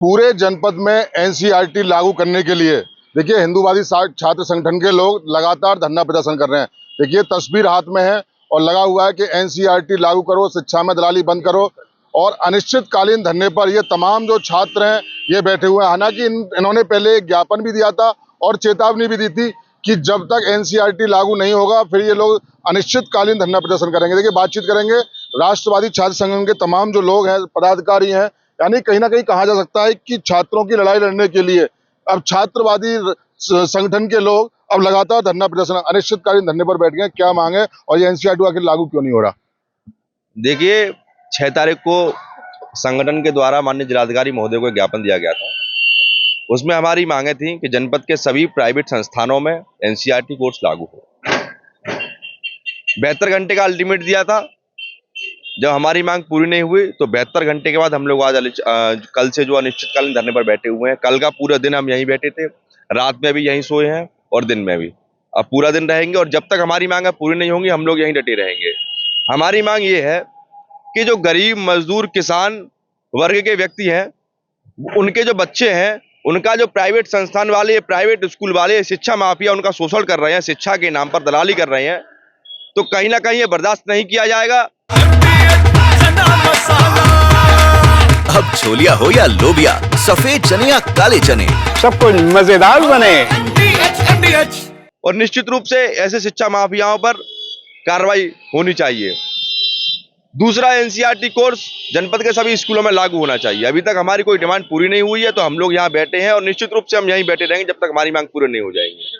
पूरे जनपद में एनसीईआरटी लागू करने के लिए देखिए हिंदूवादी छात्र संगठन के लोग लगातार धरना प्रदर्शन कर रहे हैं। देखिए तस्वीर हाथ में है और लगा हुआ है कि एनसीईआरटी लागू करो, शिक्षा में दलाली बंद करो। और अनिश्चितकालीन धरने पर ये तमाम जो छात्र हैं ये बैठे हुए हैं। हालांकि इन्होंने पहले एक ज्ञापन भी दिया था और चेतावनी भी दी थी कि जब तक एनसीईआरटी लागू नहीं होगा फिर ये लोग अनिश्चितकालीन धरना प्रदर्शन करेंगे। देखिए बातचीत करेंगे राष्ट्रवादी छात्र संगठन के तमाम जो लोग हैं, पदाधिकारी हैं। यानी कहीं ना कहीं कहा जा सकता है कि छात्रों की लड़ाई लड़ने के लिए अब छात्रवादी संगठन के लोग अब लगातार धरना प्रदर्शन अनिश्चितकालीन धरने पर बैठ गए। क्या मांगे और ये एनसीईआरटी आखिर लागू क्यों नहीं हो रहा? देखिए 6 तारीख को संगठन के द्वारा माननीय जिलाधिकारी महोदय को एक ज्ञापन दिया गया था। उसमें हमारी मांगे थी कि जनपद के सभी प्राइवेट संस्थानों में एनसीईआरटी कोर्स लागू हो। 72 घंटे का अल्टीमेट दिया था। जब हमारी मांग पूरी नहीं हुई तो 72 घंटे के बाद हम लोग आज कल से जो अनिश्चितकालीन धरने पर बैठे हुए हैं। कल का पूरा दिन हम यहीं बैठे थे, रात में भी यहीं सोए हैं और दिन में भी। अब पूरा दिन रहेंगे और जब तक हमारी मांग पूरी नहीं होंगी हम लोग यहीं डटे रहेंगे। हमारी मांग ये है कि जो गरीब मजदूर किसान वर्ग के व्यक्ति हैं, उनके जो बच्चे हैं, उनका जो प्राइवेट संस्थान वाले, प्राइवेट स्कूल वाले शिक्षा माफिया उनका शोषण कर रहे हैं, शिक्षा के नाम पर दलाली कर रहे हैं, तो कहीं ना कहीं ये बर्दाश्त नहीं किया जाएगा। अब छोलिया हो या लोबिया, सफेद चने या काले चने, सब कुछ मजेदार बने। और निश्चित रूप से ऐसे शिक्षा माफियाओं पर कार्रवाई होनी चाहिए। दूसरा, एनसीईआरटी कोर्स जनपद के सभी स्कूलों में लागू होना चाहिए। अभी तक हमारी कोई डिमांड पूरी नहीं हुई है, तो हम लोग यहाँ बैठे हैं और निश्चित रूप से हम यहीं बैठे रहेंगे जब तक हमारी मांग पूरी नहीं हो जाएगी।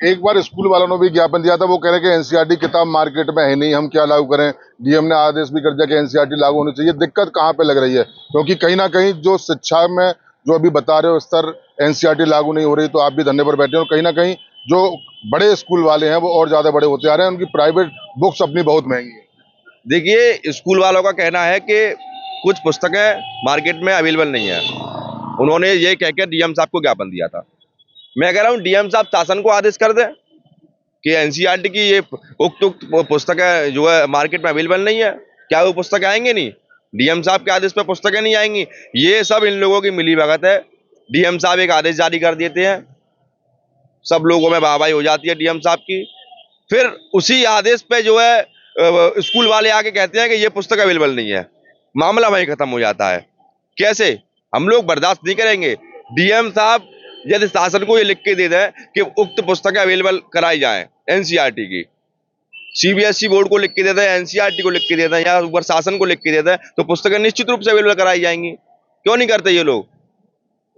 एक बार स्कूल वालों ने भी ज्ञापन दिया था, वो कह रहे कि एनसीईआरटी किताब मार्केट में है नहीं, हम क्या लागू करें। डीएम ने आदेश भी कर दिया कि एनसीईआरटी लागू होनी चाहिए। दिक्कत कहाँ पे लग रही है? क्योंकि कहीं ना कहीं जो शिक्षा में जो अभी बता रहे हो स्तर, एनसीईआरटी लागू नहीं हो रही, तो आप भी धरने पर बैठे हो। कहीं ना कहीं जो बड़े स्कूल वाले हैं वो और ज्यादा बड़े होते आ रहे हैं, उनकी प्राइवेट बुक्स अपनी बहुत महंगी है। देखिए स्कूल वालों का कहना है कि कुछ पुस्तकें मार्केट में अवेलेबल नहीं है। उन्होंने ये कहकर डीएम साहब को ज्ञापन दिया था। मैं कह रहा हूँ डीएम साहब शासन को आदेश कर दें कि एनसीईआरटी की ये उक्त पुस्तकें जो है मार्केट में अवेलेबल नहीं है। क्या वो पुस्तकें आएंगे? नहीं, डीएम साहब के आदेश पर पुस्तकें नहीं आएंगी। ये सब इन लोगों की मिली भगत है। डीएम साहब एक आदेश जारी कर देते हैं, सब लोगों में वाहवाही हो जाती है डीएम साहब की। फिर उसी आदेश पे जो है स्कूल वाले आके कहते हैं कि ये पुस्तक अवेलेबल नहीं है, मामला वहीं खत्म हो जाता है। कैसे? हम लोग बर्दाश्त नहीं करेंगे। डीएम साहब यदि शासन को ये लिख के दे दें कि उक्त पुस्तकें अवेलेबल कराई जाएं, एनसीईआरटी की, सीबीएसई बोर्ड को लिख के दे दें, एनसीईआरटी को लिख के दे दें या ऊपर शासन को लिख के दे दें, तो पुस्तकें निश्चित रूप से अवेलेबल कराई जाएंगी। क्यों नहीं करते ये लोग?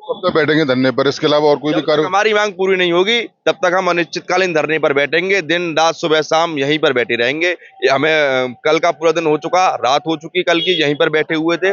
कब तक बैठेंगे धरने पर? इसके अलावा और कोई भी कार्य? हमारी मांग पूरी नहीं होगी तब तक हम अनिश्चितकालीन धरने पर बैठेंगे। दिन रात सुबह शाम यहीं पर बैठे रहेंगे। हमें कल का पूरा दिन हो चुका, रात हो चुकी कल की, यहीं पर बैठे हुए थे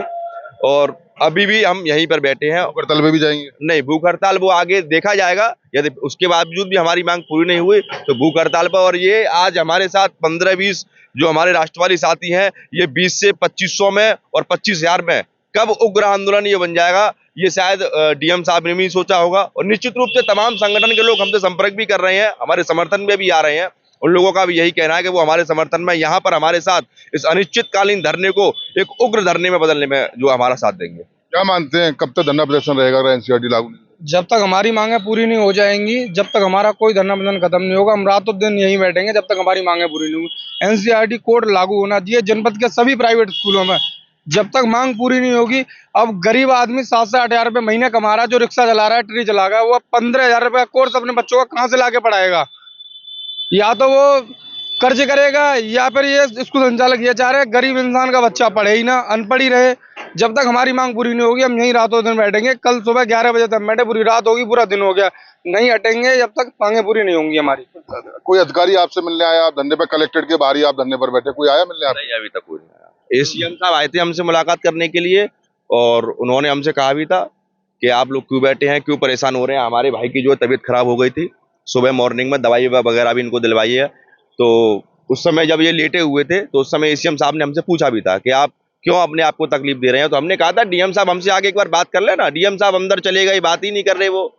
और अभी भी हम यहीं पर बैठे हैं। भूख हड़ताल पे भी जाएंगे? नहीं, भूख हड़ताल वो आगे देखा जाएगा। यदि उसके बावजूद भी हमारी मांग पूरी नहीं हुई तो भूख हड़ताल पर। और ये आज हमारे साथ 15-20 जो हमारे राष्ट्रवादी साथी हैं, ये 20 से 2500 में और 25,000 में कब उग्र आंदोलन ये बन जाएगा, ये शायद डीएम साहब ने भी सोचा होगा। और निश्चित रूप से तमाम संगठन के लोग हमसे संपर्क भी कर रहे हैं, हमारे समर्थन में भी आ रहे हैं। उन लोगों का भी यही कहना है कि वो हमारे समर्थन में यहाँ पर हमारे साथ इस अनिश्चितकालीन धरने को एक उग्र धरने में बदलने में जो हमारा साथ देंगे। क्या मानते हैं कब तक धरना प्रदर्शन रहेगा अगर एनसीईआरटी लागू नहीं? जब तक हमारी मांगे पूरी नहीं हो जाएंगी, जब तक हमारा कोई धरना प्रदर्शन खत्म नहीं होगा, हम रातों दिन यहीं बैठेंगे जब तक हमारी मांगे पूरी नहीं होगी। एनसीईआरटी कोड लागू होना चाहिए जनपद के सभी प्राइवेट स्कूलों में। जब तक मांग पूरी नहीं होगी, अब गरीब आदमी 7 से 8 हजार रुपए महीने कमा रहा है, जो रिक्शा चला रहा है, ट्री चला रहा है, वो 15,000 रुपए कोर्स अपने बच्चों का कहाँ से लाके पढ़ाएगा? या तो वो कर्ज करेगा या फिर ये स्कूल संचालक ये चाह रहे हैं गरीब इंसान का बच्चा पढ़े ही ना, अनपढ़ ही रहे। जब तक हमारी मांग पूरी नहीं होगी हम यहीं रातों दिन बैठेंगे। कल सुबह 11 बजे तक बैठे, पूरी रात होगी, पूरा दिन हो गया, नहीं हटेंगे जब तक मांगे पूरी नहीं होंगी हमारी। कोई अधिकारी आपसे मिलने आया? आप धरने पर, कलेक्ट्रेट के बाहर ही आप धरने पर बैठे, कोई आया मिलने आपसे? नहीं, अभी तक कोई नहीं आया। एसीएम साहब आए थे हमसे मुलाकात करने के लिए और उन्होंने हमसे कहा भी था कि आप लोग क्यों बैठे हैं, क्यों परेशान हो रहे हैं। हमारे भाई की जो तबीयत खराब हो गई थी, सुबह मॉर्निंग में दवाई वगैरह भी इनको दिलवाई है। तो उस समय जब ये लेटे हुए थे तो उस समय एसीएम साहब ने हमसे पूछा भी था कि आप क्यों अपने आप को तकलीफ दे रहे हैं। तो हमने कहा था डीएम साहब हमसे आगे एक बार बात कर लेना। डीएम साहब अंदर चले गए, बात ही नहीं कर रहे। वो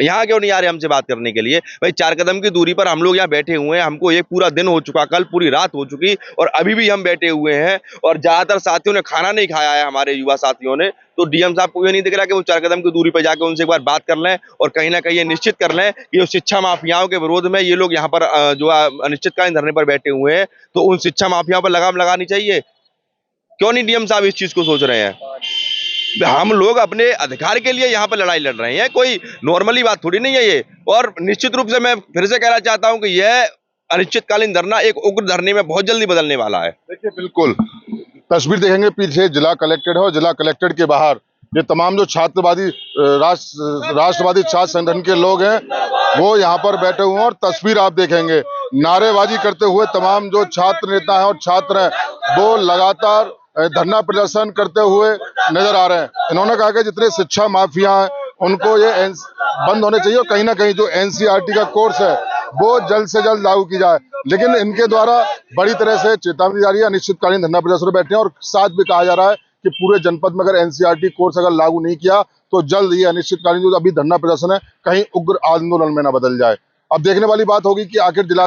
यहाँ क्यों नहीं आ रहे हमसे बात करने के लिए? भाई 4 कदम की दूरी पर हम लोग यहाँ बैठे हुए हैं, हमको एक पूरा दिन हो चुका, कल पूरी रात हो चुकी और अभी भी हम बैठे हुए हैं। और ज्यादातर साथियों ने खाना नहीं खाया है, हमारे युवा साथियों ने, तो डीएम साहब को ये नहीं दिख रहा कि वो 4 कदम की दूरी पर जाकर उनसे एक बार बात कर लें और कहीं ना कहीं ये निश्चित कर लें कि जो शिक्षा माफियाओं के विरोध में ये लोग यहाँ पर जो अनिश्चितकालीन धरने पर बैठे हुए हैं, तो उन शिक्षा माफियाओं पर लगाम लगानी चाहिए। क्यों नहीं डीएम साहब इस चीज को सोच रहे हैं? हम लोग अपने अधिकार के लिए यहाँ पर लड़ाई लड़ रहे हैं, कोई नॉर्मली बात थोड़ी नहीं है ये। और निश्चित रूप से मैं फिर से कहना चाहता हूँ कि यह अनिश्चितकालीन धरना एक उग्र धरने में बहुत जल्दी बदलने वाला है। देखिए बिल्कुल तस्वीर देखेंगे, पीछे जिला कलेक्टेड है और जिला कलेक्टेड के बाहर ये तमाम जो छात्रवादी राष्ट्रवादी छात्र संगठन के लोग हैं वो यहाँ पर बैठे हुए हैं। और तस्वीर आप देखेंगे, नारेबाजी करते हुए तमाम जो छात्र नेता हैं और छात्र हैं वो लगातार धरना प्रदर्शन करते हुए नजर आ रहे हैं। इन्होंने कहा कि जितने शिक्षा माफिया हैं उनको ये बंद होने चाहिए और कहीं ना कहीं जो एनसीईआरटी का कोर्स है वो जल्द से जल्द लागू की जाए। लेकिन इनके द्वारा बड़ी तरह से चेतावनी जारी है, अनिश्चितकालीन धरना प्रदर्शन में बैठे हैं और साथ भी कहा जा रहा है कि पूरे जनपद में अगर एनसीईआरटी कोर्स अगर लागू नहीं किया तो जल्द ये अनिश्चितकालीन जो अभी धरना प्रदर्शन है कहीं उग्र आंदोलन में न बदल जाए। अब देखने वाली बात होगी कि आखिर जिला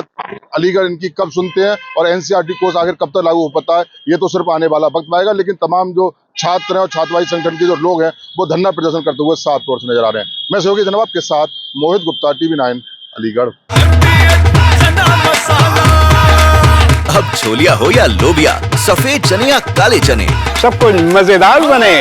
अलीगढ़ इनकी कब सुनते हैं और एनसीईआरटी कोर्स आखिर कब तक लागू हो पाता है, ये तो सिर्फ आने वाला वक्त पाएगा। लेकिन तमाम जो छात्र हैं और छात्रवादी संगठन के जो लोग हैं वो धरना प्रदर्शन करते हुए साफ तौर से नजर आ रहे हैं। मैं सहयोगी जनाब के साथ मोहित गुप्ता, TV9 अलीगढ़। अब छोलिया हो या लोबिया, सफेद चने या काले चने, सब कुछ मजेदार बने।